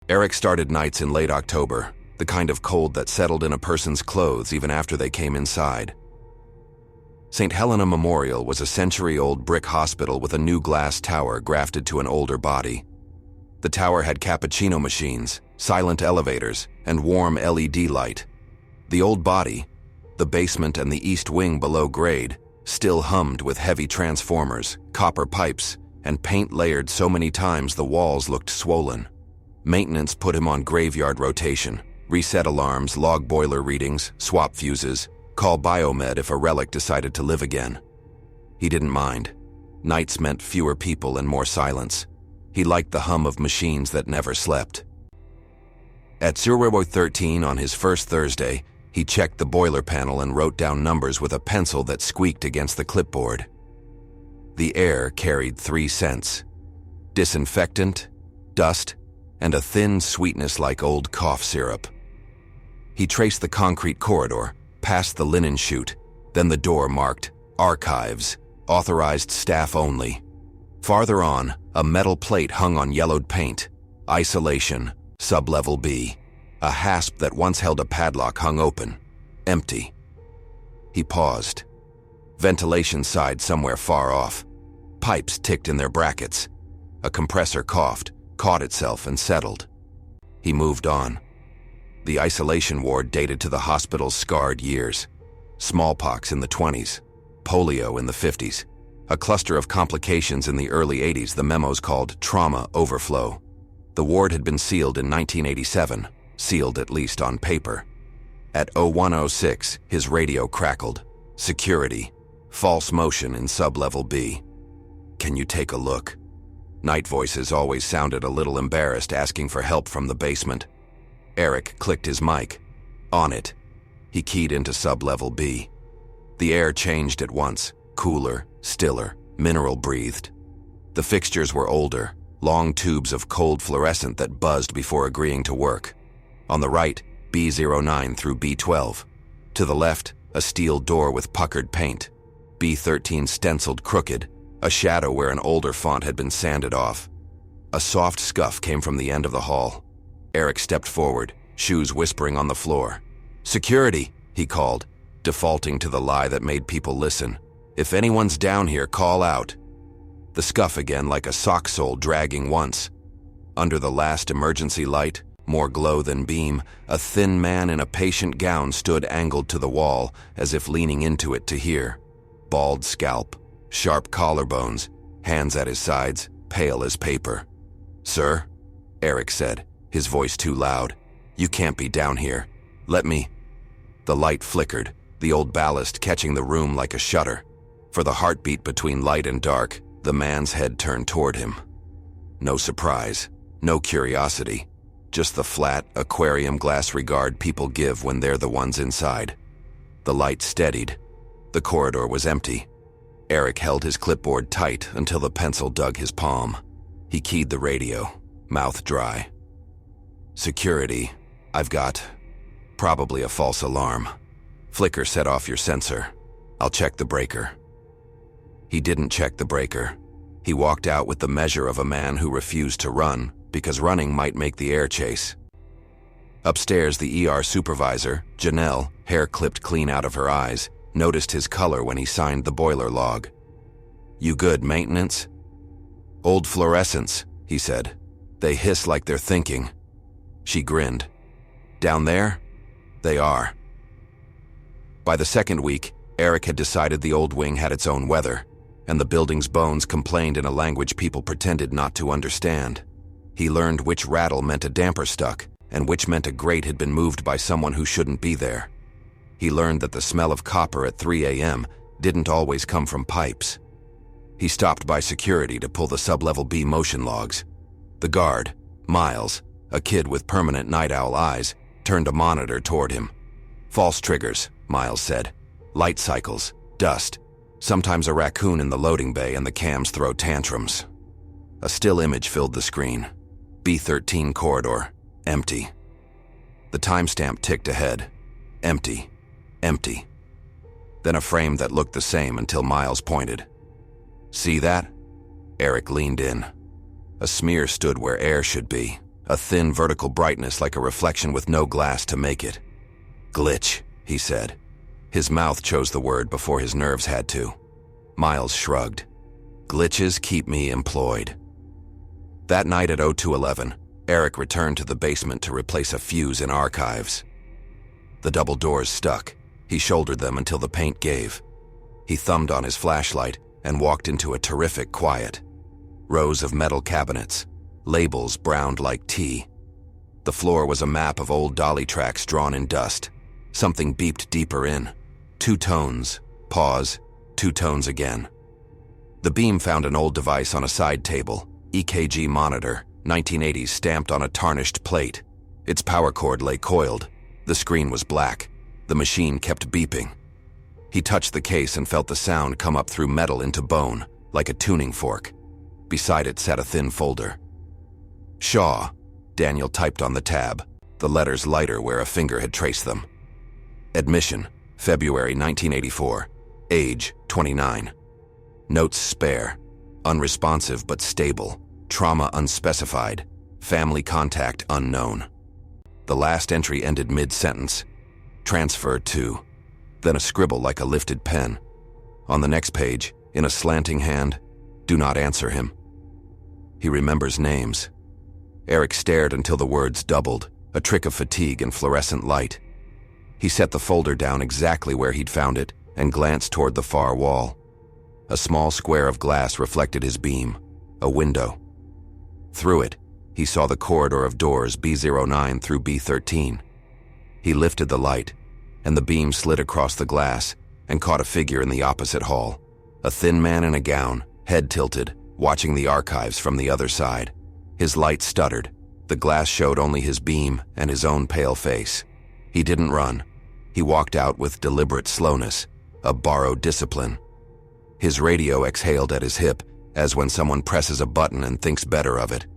Eric started nights in late October, the kind of cold that settled in a person's clothes even after they came inside. St. Helena Memorial was a century-old brick hospital with a new glass tower grafted to an older body. The tower had cappuccino machines, silent elevators, and warm LED light. The old body, the basement and the east wing below grade, still hummed with heavy transformers, copper pipes, and paint layered so many times the walls looked swollen. Maintenance put him on graveyard rotation, reset alarms, log boiler readings, swap fuses, call biomed if a relic decided to live again. He didn't mind. Nights meant fewer people and more silence. He liked the hum of machines that never slept. At Stairwell 13 on his first Thursday, he checked the boiler panel and wrote down numbers with a pencil that squeaked against the clipboard. The air carried 3 scents: disinfectant, dust, and a thin sweetness like old cough syrup. He traced the concrete corridor, past the linen chute, then the door marked Archives, Authorized Staff Only. Farther on, a metal plate hung on yellowed paint, Isolation, Sublevel B. A hasp that once held a padlock hung open, empty. He paused. Ventilation sighed somewhere far off. Pipes ticked in their brackets. A compressor coughed, caught itself, and settled. He moved on. The isolation ward dated to the hospital's scarred years. Smallpox in the 20s, polio in the 50s, a cluster of complications in the early 80s the memos called trauma overflow. The ward had been sealed in 1987, sealed at least on paper. At 01:06, his radio crackled. Security. False motion in Sublevel B. Can you take a look? Night voices always sounded a little embarrassed, asking for help from the basement. Eric clicked his mic. On it. He keyed into Sublevel B. The air changed at once, cooler, stiller, mineral-breathed. The fixtures were older, long tubes of cold fluorescent that buzzed before agreeing to work. On the right, B09 through B12. To the left, a steel door with puckered paint. B13 stenciled crooked, a shadow where an older font had been sanded off. A soft scuff came from the end of the hall. Eric stepped forward, shoes whispering on the floor. "Security," he called, defaulting to the lie that made people listen. "If anyone's down here, call out." The scuff again, like a sock sole dragging once. Under the last emergency light, more glow than beam, a thin man in a patient gown stood angled to the wall, as if leaning into it to hear. Bald scalp, sharp collarbones, hands at his sides, pale as paper. "Sir," Eric said, his voice too loud. "You can't be down here. Let me—" The light flickered, the old ballast catching the room like a shutter. For the heartbeat between light and dark, the man's head turned toward him. No surprise, no curiosity, just the flat, aquarium glass regard people give when they're the ones inside. The light steadied. The corridor was empty. Eric held his clipboard tight until the pencil dug his palm. He keyed the radio, mouth dry. "Security, I've got probably a false alarm. Flicker set off your sensor. I'll check the breaker." He didn't check the breaker. He walked out with the measure of a man who refused to run, because running might make the air chase. Upstairs, the ER supervisor, Janelle, hair clipped clean out of her eyes, noticed his color when he signed the boiler log. "You good, maintenance?" "Old fluorescents," he said. "They hiss like they're thinking." She grinned. "Down there? They are." By the second week, Eric had decided the old wing had its own weather, and the building's bones complained in a language people pretended not to understand. He learned which rattle meant a damper stuck, and which meant a grate had been moved by someone who shouldn't be there. He learned that the smell of copper at 3 a.m. didn't always come from pipes. He stopped by security to pull the Sublevel B motion logs. The guard, Miles, a kid with permanent night owl eyes, turned a monitor toward him. "False triggers," Miles said. "Light cycles, dust, sometimes a raccoon in the loading bay and the cams throw tantrums." A still image filled the screen. B13 corridor, empty. The timestamp ticked ahead. Empty, empty. Then a frame that looked the same until Miles pointed. "See that?" Eric leaned in. A smear stood where air should be, a thin vertical brightness like a reflection with no glass to make it. "Glitch," he said. His mouth chose the word before his nerves had to. Miles shrugged. "Glitches keep me employed." That night at 0211, Eric returned to the basement to replace a fuse in archives. The double doors stuck. He shouldered them until the paint gave. He thumbed on his flashlight and walked into a terrific quiet. Rows of metal cabinets, labels browned like tea. The floor was a map of old dolly tracks drawn in dust. Something beeped deeper in. 2 tones, pause, 2 tones again. The beam found an old device on a side table, EKG monitor, 1980s stamped on a tarnished plate. Its power cord lay coiled. The screen was black. The machine kept beeping. He touched the case and felt the sound come up through metal into bone, like a tuning fork. Beside it sat a thin folder. Shaw, Daniel typed on the tab, the letters lighter where a finger had traced them. Admission, February 1984. Age, 29. Notes spare. Unresponsive but stable. Trauma unspecified. Family contact unknown. The last entry ended mid-sentence. Transfer to. Then a scribble like a lifted pen. On the next page, in a slanting hand, do not answer him. He remembers names. Eric stared until the words doubled, a trick of fatigue and fluorescent light. He set the folder down exactly where he'd found it and glanced toward the far wall. A small square of glass reflected his beam, a window. Through it, he saw the corridor of doors B09 through B13. He lifted the light, and the beam slid across the glass and caught a figure in the opposite hall. A thin man in a gown, head tilted, watching the archives from the other side. His light stuttered. The glass showed only his beam and his own pale face. He didn't run. He walked out with deliberate slowness, a borrowed discipline. His radio exhaled at his hip, as when someone presses a button and thinks better of it.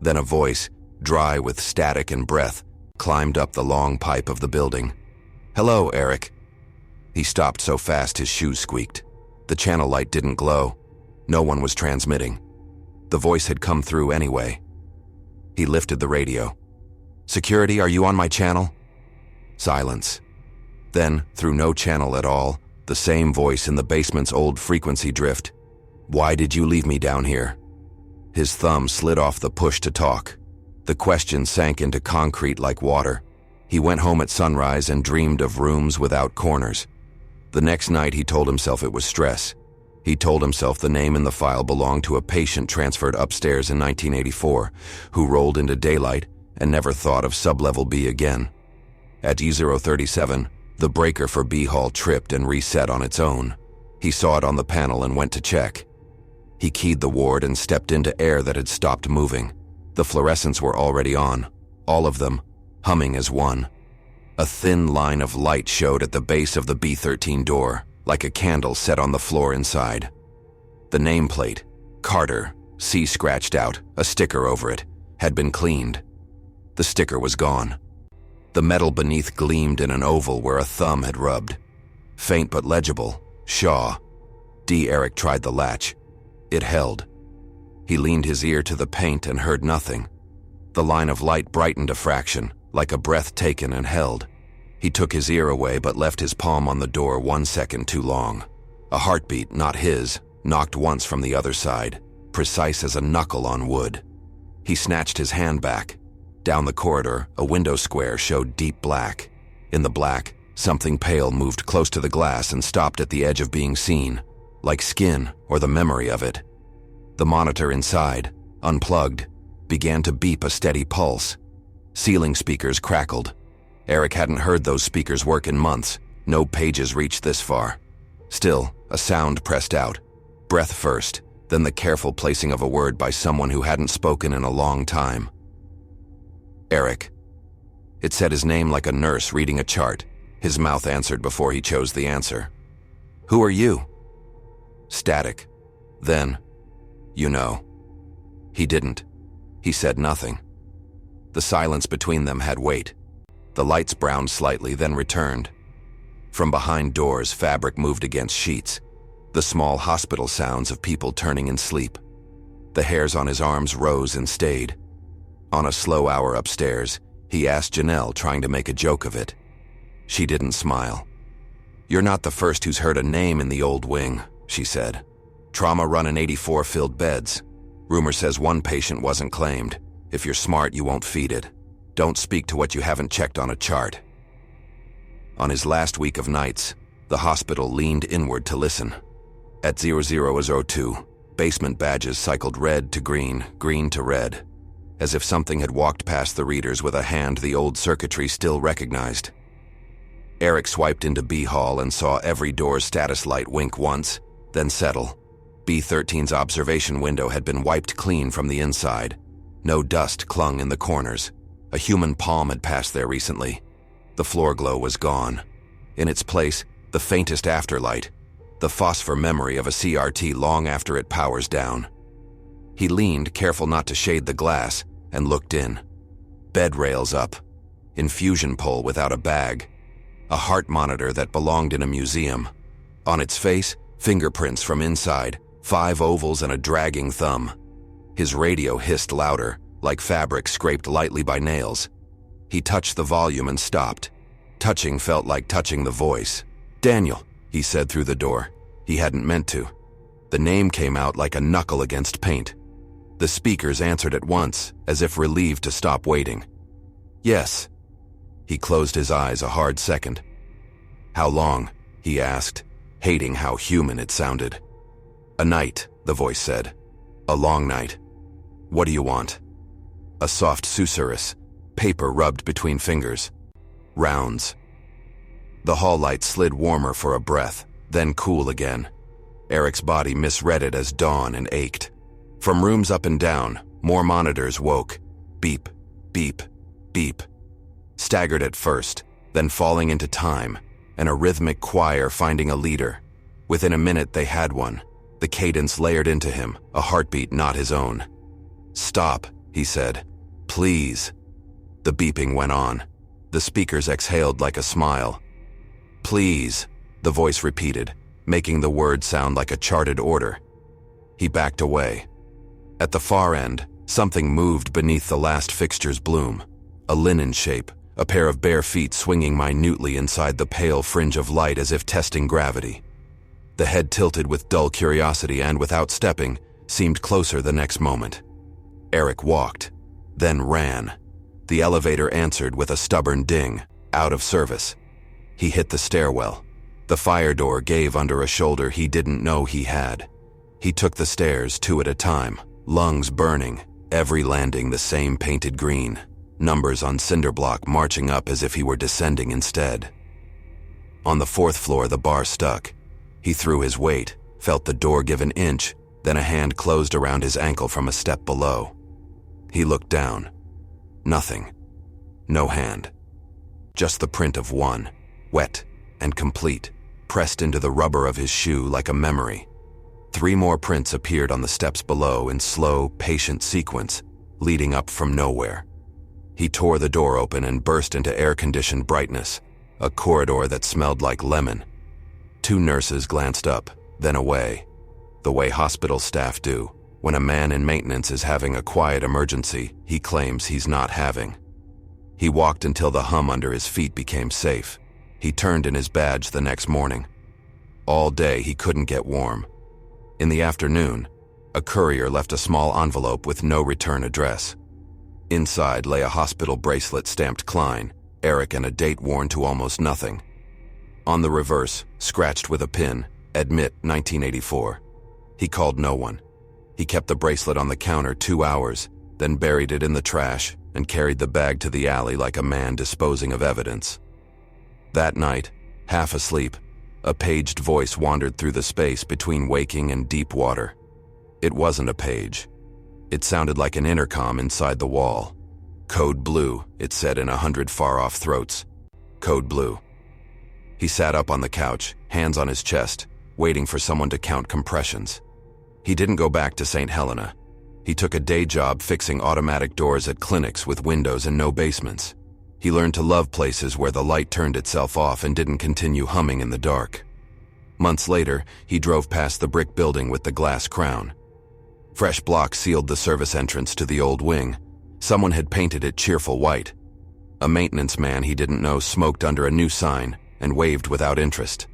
Then a voice, dry with static and breath, climbed up the long pipe of the building. "Hello, Eric." He stopped so fast his shoes squeaked. The channel light didn't glow. No one was transmitting. The voice had come through anyway. He lifted the radio. "Security, are you on my channel?" Silence. Then, through no channel at all, the same voice in the basement's old frequency drift. "Why did you leave me down here?" His thumb slid off the push to talk. The question sank into concrete like water. He went home at sunrise and dreamed of rooms without corners. The next night he told himself it was stress. He told himself the name in the file belonged to a patient transferred upstairs in 1984, who rolled into daylight and never thought of Sublevel B again. At E037, the breaker for B Hall tripped and reset on its own. He saw it on the panel and went to check. He keyed the ward and stepped into air that had stopped moving. The fluorescents were already on, all of them, humming as one. A thin line of light showed at the base of the B13 door, like a candle set on the floor inside. The nameplate, Carter, C scratched out, a sticker over it, had been cleaned. The sticker was gone. The metal beneath gleamed in an oval where a thumb had rubbed. Faint but legible, Shaw. Eric tried the latch. It held. He leaned his ear to the paint and heard nothing. The line of light brightened a fraction, like a breath taken and held. He took his ear away but left his palm on the door 1 second too long. A heartbeat, not his, knocked once from the other side, precise as a knuckle on wood. He snatched his hand back. Down the corridor, a window square showed deep black. In the black, something pale moved close to the glass and stopped at the edge of being seen, like skin or the memory of it. The monitor inside, unplugged, began to beep a steady pulse. Ceiling speakers crackled. Eric hadn't heard those speakers work in months. No pages reached this far. Still, a sound pressed out. Breath first, then the careful placing of a word by someone who hadn't spoken in a long time. Eric. It said his name like a nurse reading a chart. His mouth answered before he chose the answer. "Who are you?" Static. Then, "You know." He didn't. He said nothing. The silence between them had weight. The lights browned slightly, then returned. From behind doors, fabric moved against sheets. The small hospital sounds of people turning in sleep. The hairs on his arms rose and stayed. On a slow hour upstairs, he asked Janelle, trying to make a joke of it. She didn't smile. "You're not the first who's heard a name in the old wing," she said. "Trauma running 84 filled beds. Rumor says one patient wasn't claimed. If you're smart, you won't feed it. Don't speak to what you haven't checked on a chart." On his last week of nights, the hospital leaned inward to listen. At 0002, basement badges cycled red to green, green to red, as if something had walked past the readers with a hand the old circuitry still recognized. Eric swiped into B Hall and saw every door's status light wink once, then settle. B13's observation window had been wiped clean from the inside. No dust clung in the corners. A human palm had passed there recently. The floor glow was gone. In its place, the faintest afterlight, the phosphor memory of a CRT long after it powers down. He leaned, careful not to shade the glass, and looked in. Bed rails up. Infusion pole without a bag. A heart monitor that belonged in a museum. On its face, fingerprints from inside, 5 ovals and a dragging thumb. His radio hissed louder, like fabric scraped lightly by nails. He touched the volume and stopped. Touching felt like touching the voice. "Daniel," he said through the door. He hadn't meant to. The name came out like a knuckle against paint. The speakers answered at once, as if relieved to stop waiting. "Yes." He closed his eyes a hard second. "How long?" he asked, hating how human it sounded. "A night," the voice said. "A long night. What do you want?" A soft susurrus, paper rubbed between fingers. "Rounds." The hall light slid warmer for a breath, then cool again. Eric's body misread it as dawn and ached. From rooms up and down, more monitors woke. Beep, beep, beep. Staggered at first, then falling into time, and a rhythmic choir finding a leader. Within a minute they had one. The cadence layered into him, a heartbeat not his own. "Stop," he said. "Please." The beeping went on. The speakers exhaled like a smile. "Please," the voice repeated, making the word sound like a charted order. He backed away. At the far end, something moved beneath the last fixture's bloom. A linen shape, a pair of bare feet swinging minutely inside the pale fringe of light as if testing gravity. The head tilted with dull curiosity and, without stepping, seemed closer the next moment. Eric walked, then ran. The elevator answered with a stubborn ding, out of service. He hit the stairwell. The fire door gave under a shoulder he didn't know he had. He took the stairs 2 at a time, lungs burning, every landing the same painted green, numbers on cinder block marching up as if he were descending instead. On the 4th floor, the bar stuck. He threw his weight, felt the door give an inch, then a hand closed around his ankle from a step below. He looked down. Nothing. No hand. Just the print of one, wet and complete, pressed into the rubber of his shoe like a memory. 3 more prints appeared on the steps below in slow, patient sequence, leading up from nowhere. He tore the door open and burst into air-conditioned brightness, a corridor that smelled like lemon. 2 nurses glanced up, then away, the way hospital staff do when a man in maintenance is having a quiet emergency he claims he's not having. He walked until the hum under his feet became safe. He turned in his badge the next morning. All day he couldn't get warm. In the afternoon, a courier left a small envelope with no return address. Inside lay a hospital bracelet stamped Klein, Eric, and a date worn to almost nothing. On the reverse, scratched with a pin, admit 1984. He called no one. He kept the bracelet on the counter 2 hours, then buried it in the trash and carried the bag to the alley like a man disposing of evidence. That night, half asleep, a paged voice wandered through the space between waking and deep water. It wasn't a page. It sounded like an intercom inside the wall. "Code blue," it said in 100 far-off throats. "Code blue." He sat up on the couch, hands on his chest, waiting for someone to count compressions. He didn't go back to St. Helena. He took a day job fixing automatic doors at clinics with windows and no basements. He learned to love places where the light turned itself off and didn't continue humming in the dark. Months later, he drove past the brick building with the glass crown. Fresh blocks sealed the service entrance to the old wing. Someone had painted it cheerful white. A maintenance man he didn't know smoked under a new sign and waved without interest.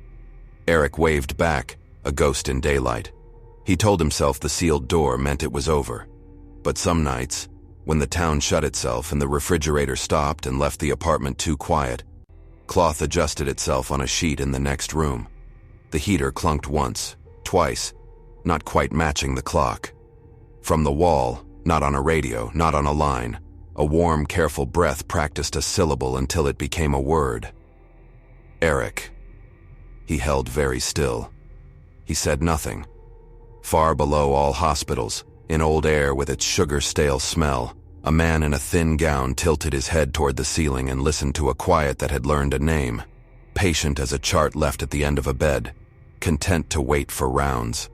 Eric waved back, a ghost in daylight. He told himself the sealed door meant it was over. But some nights, when the town shut itself and the refrigerator stopped and left the apartment too quiet, cloth adjusted itself on a sheet in the next room. The heater clunked once, twice, not quite matching the clock. From the wall, not on a radio, not on a line, a warm, careful breath practiced a syllable until it became a word. Eric. He held very still. He said nothing. Far below all hospitals, in old air with its sugar-stale smell, a man in a thin gown tilted his head toward the ceiling and listened to a quiet that had learned a name, patient as a chart left at the end of a bed, content to wait for rounds.